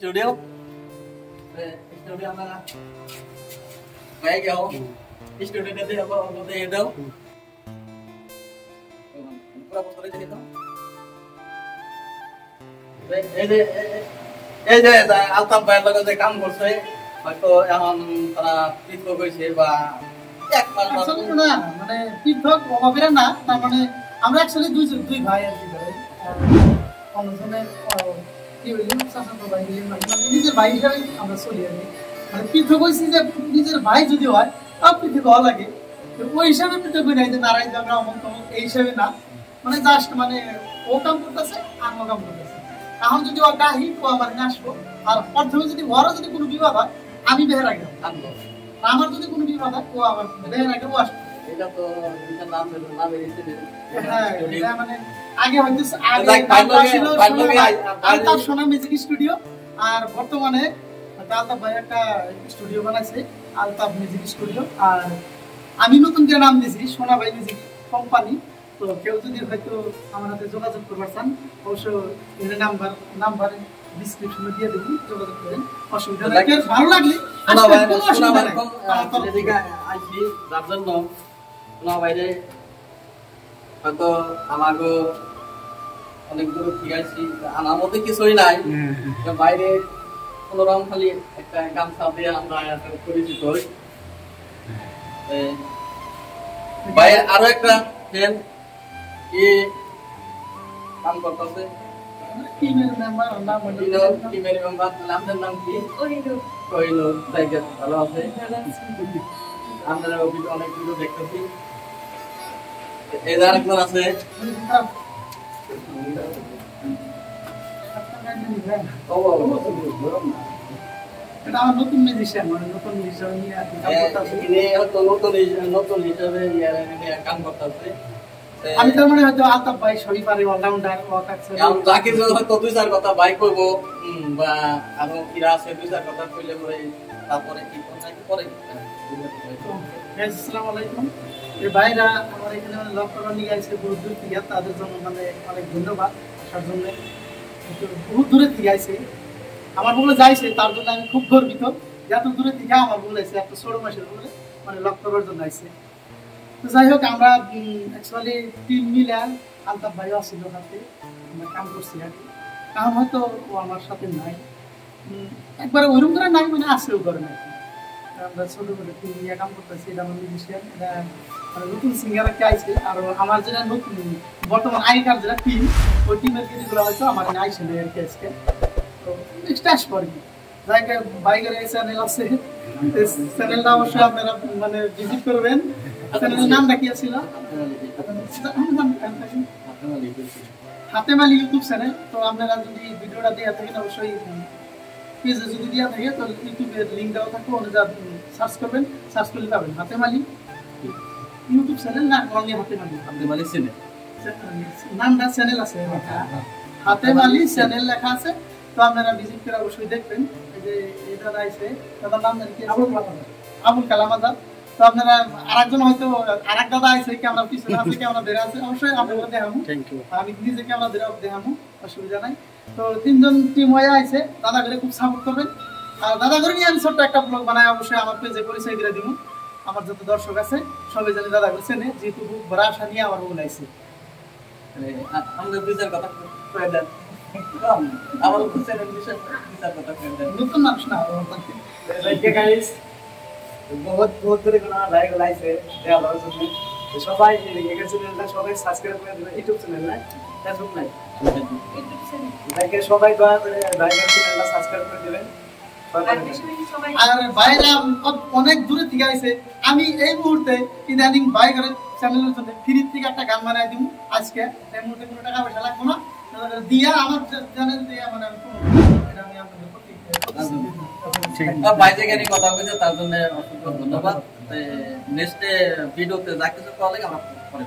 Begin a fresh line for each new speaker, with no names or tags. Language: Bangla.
स्टूडियो स्टूडियो में गए क्या हो स्टूडियो के लिए अब ये दो पूरा पोस्टर देखिए तो এই যে আলতাফ ভাইয়ের লগে যে কাম করছে হয়তো এখন তারা পৃথক হইছে বা এক মাস
না মানে পৃথক অভাবের না তার মানে আমরা অ্যাকচুয়ালি দুই ভাই আর কি ভাই অন্যজনের কি হইল শাসন ভাই মানে নিজের ভাই হিসেবে আমরা চলি আর মানে পৃথক হইছি যে নিজের ভাই যদি হয় তাও পৃথক হওয়া লাগে ওই হিসাবে পৃথক হই নাই যে নারায়ণ ঝগড়া অমুক তমুক এই হিসাবে না মানে জাস্ট মানে ও কাম করতেছে আর ও কাম করতেছে এখন যদি ও গাহি ও আমার আসবো আর প্রথমে যদি ওরা যদি কোনো বিবাদ হয় আমি বের আগে আনবো আমার যদি কোনো বিবাদ হয় ও আমার বের আগে ও আসবে
এটা তো এটা নাম দিয়েছে
হ্যাঁ এটা মানে আগে হয়তো আগে আলতাফ সোনা মিউজিক স্টুডিও আর বর্তমানে আলতাফ ভাই একটা স্টুডিও বানাইছে আলতাফ মিউজিক স্টুডিও আর আমি নতুন করে নাম দিয়েছি সোনা ভাই মিউজিক কোম্পানি তো কেউ যদি হয়তো আমার সাথে যোগাযোগ করবার চান অবশ্যই এর নাম্বার ডিসক্রিপশনে দিয়ে দেব যোগাযোগ করেন অসুবিধা নাই ভালো লাগলে
শোনা ভাই এদিকে আইছি যার জন্য শোনা ভাইরে হয়তো আমাগো অনেক দূর থেকে আইছি আমার মধ্যে কিছুই নাই বাইরে কোনোরকম খালি একটা গামছা দিয়ে আমরা পরিচিত হই ভাইয়ের আরো একটা ফ্রেন্ড কি কাম করতেছে
টিমের মেম্বার নাম
নামের নাম কি কইলো জায়গা ভালো আছে আমরা অনেক ভিডিও দেখতেছি এদার একজন আছে
এটা আমার নতুন মিউজিশিয়ান মানে নতুন মিউজিশিয়ান নিয়ে
নতুন হিসাবে কাম করতেছে
আমি তো মানে হয়তো আলতাফ ভাই শরীফারে অলরাউন্ডার
জাকির হয়তো দুই চার কথা ভাই কইব বা আরো কিরা আছে দুই চার কথা কইলে পরে তারপরে কি করে
আসসালামু আলাইকুম এই ভাইরা আমার এখানে মানে লকডাউন নিয়ে আসছে বহুত দূর থেকে তাদের জন্য মানে অনেক ধন্যবাদ আসার জন্য বহুত দূরে থেকে আসছে আমার বলে যাইছে তার জন্য আমি খুব গর্বিত এত দূরে থেকে আমার বলে আসছে এত ছোট মাসের বলে মানে লকডাউনের জন্য আসছে তো যাই হোক আমরা অ্যাকচুয়ালি টিম মিলে আলতাফ ভাইও আসছিল হাতে আমরা কাম করছি আর কি কাম হয়তো ও আমার সাথে নাই একবারে ওইরকম করে নাই মানে আসলেও করে না আমরা ছোট করে টিম নিয়ে কাম করতেছি এটা আমার মিউজিশিয়ান এটা মানে নতুন সিঙ্গার একটা আইছে আর আমার যেটা নতুন বর্তমান আইকার যেটা টিম ওই টিমের যেগুলো হয়তো আমার আইসে নেই আর কি আজকে তো নেক্সট আসবো আর কি যাইকে বাইকের এই চ্যানেল আছে চ্যানেলটা অবশ্যই আপনারা মানে ভিজিট করবেন চ্যানেলের নামটা কি ছিল হাতেমালি ইউটিউব চ্যানেল তো আপনারা যদি ভিডিওটা দেওয়া থাকেন অবশ্যই পেজে যদি দেওয়া থাকে তো ইউটিউবের লিঙ্ক দেওয়া থাকবে ওটা সার্চ করবেন সার্চ করলে পাবেন হাতেমালি ইউটিউব চ্যানেল না অনলি হাতেমালি
চ্যানেল
নামটা চ্যানেল আছে হাতেমালি চ্যানেল লেখা আছে তো আপনারা ভিজিট করে অবশ্যই দেখবেন এই যে এটা আছে তার নাম কি আবুল কালাম আজাদ তো আপনারা আরেকজন হয়তো আরেক দাদা আছে ক্যামেরা পিছনে আছে ক্যামেরা ধরে আছে অবশ্যই আপনাদের দেখাবো আমি নিজে ক্যামেরা ধরে দেখাবো অসুবিধা নাই তো তিনজন টিম হয়ে আছে দাদা করে খুব সাপোর্ট করবেন আর দাদা করে নিয়ে আমি ছোট্ট একটা ব্লগ বানাই অবশ্যই আমার পেজে পরিচয় দিয়ে দিব আমার যত দর্শক আছে সবাই জানি দাদা করে চেনে যেহেতু খুব বড় আশা নিয়ে আমার বলে আইছে
আমাদের দুইটার কথা কয়ে দেন আমার চ্যানেল বিষয়ে দুইটার কথা কয়ে দেন
নতুন মানুষ না
গাইস বহুত ধরে কোন লাইক লাইছে দেয়া ভালো জন্য সবাই এই চ্যানেলটা সবাই সাবস্ক্রাইব করে দিবেন ইউটিউব চ্যানেল না ফেসবুক নাই ইউটিউব চ্যানেল লাইকে সবাই দয়া করে ভাইয়ের চ্যানেলটা সাবস্ক্রাইব করে দিবেন
আর ভাইরা অনেক দূরে থেকে আইছে আমি এই মুহূর্তে ইদানিং ভাই করে চ্যানেলের জন্য ফ্রি থেকে একটা গান বানাই দিব আজকে এই মুহূর্তে কোনো টাকা পয়সা লাগবে না দিয়া আমার চ্যানেল দিয়ে মানে এটা আমি আপনাদের প্রতি
বাইরে গেলে কথা বলছে তার জন্য অসংখ্য ধন্যবাদ নেক্সট ভিডিওতে যা কিছু করা লাগে আমরা পরে